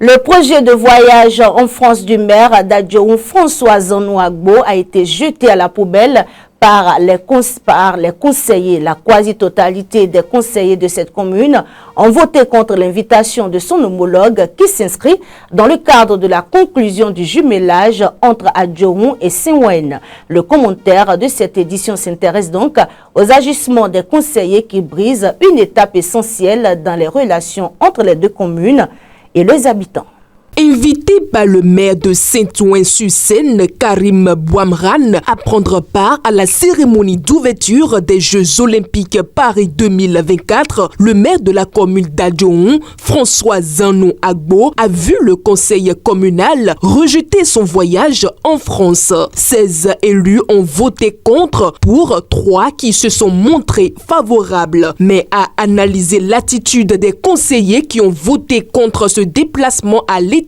Le projet de voyage en France du maire d'Adjoun François Zanou Agbo a été jeté à la poubelle par les conseillers. La quasi-totalité des conseillers de cette commune ont voté contre l'invitation de son homologue qui s'inscrit dans le cadre de la conclusion du jumelage entre Adjoun et Saint-Ouen. Le commentaire de cette édition s'intéresse donc aux agissements des conseillers qui brisent une étape essentielle dans les relations entre les deux communes et les habitants. Invité par le maire de Saint-Ouen-sur-Seine, Karim Bouamran, à prendre part à la cérémonie d'ouverture des Jeux Olympiques Paris 2024, le maire de la commune d'Adjoun, François Zanou Agbo, a vu le conseil communal rejeter son voyage en France. 16 élus ont voté contre pour 3 qui se sont montrés favorables. Mais à analyser l'attitude des conseillers qui ont voté contre ce déplacement à l'étranger,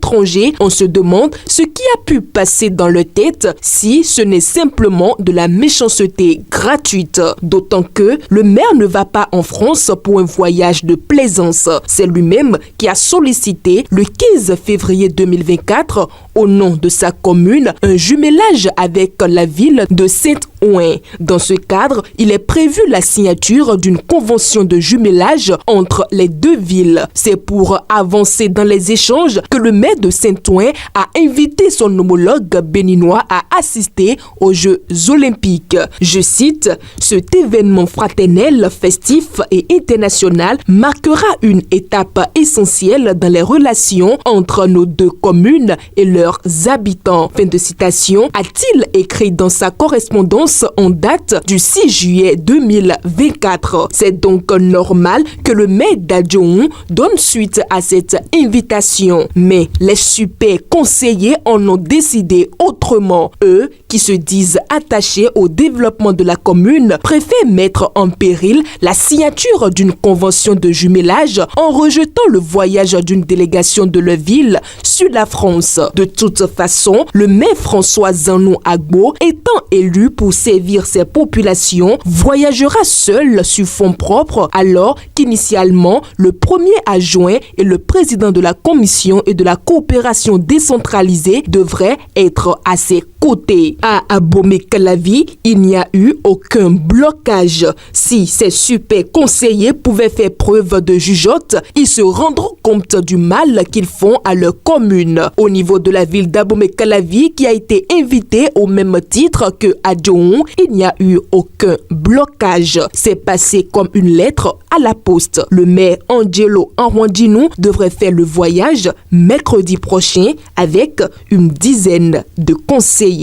on se demande ce qui a pu passer dans leur tête si ce n'est simplement de la méchanceté gratuite. D'autant que le maire ne va pas en France pour un voyage de plaisance. C'est lui-même qui a sollicité le 15 février 2024 au nom de sa commune un jumelage avec la ville de Saint-Ouen. Dans ce cadre, il est prévu la signature d'une convention de jumelage entre les deux villes. C'est pour avancer dans les échanges que le maire de Saint-Ouen a invité son homologue béninois à assister aux Jeux Olympiques. Je cite, « Cet événement fraternel, festif et international marquera une étape essentielle dans les relations entre nos deux communes et leurs habitants. » Fin de citation, a-t-il écrit dans sa correspondance en date du 6 juillet 2024. C'est donc normal que le maire d'Adjoun donne suite à cette invitation. Mais les super conseillers en ont décidé autrement. Eux, qui se disent attachés au développement de la commune, préfèrent mettre en péril la signature d'une convention de jumelage en rejetant le voyage d'une délégation de leur ville sur la France. De toute façon, le maire François Zanou Agbo, étant élu pour servir ses populations, voyagera seul sur fonds propres alors qu'initialement, le premier adjoint et le président de la commission et de la coopération décentralisée devraient être à ses côtés. À Abomey-Calavi, il n'y a eu aucun blocage. Si ces super conseillers pouvaient faire preuve de jugeote, ils se rendront compte du mal qu'ils font à leur commune. Au niveau de la ville d'Abomey-Calavi, qui a été invitée au même titre que Adjoun, il n'y a eu aucun blocage. C'est passé comme une lettre à la poste. Le maire Angelo Anwandinou devrait faire le voyage mercredi prochain avec une dizaine de conseillers.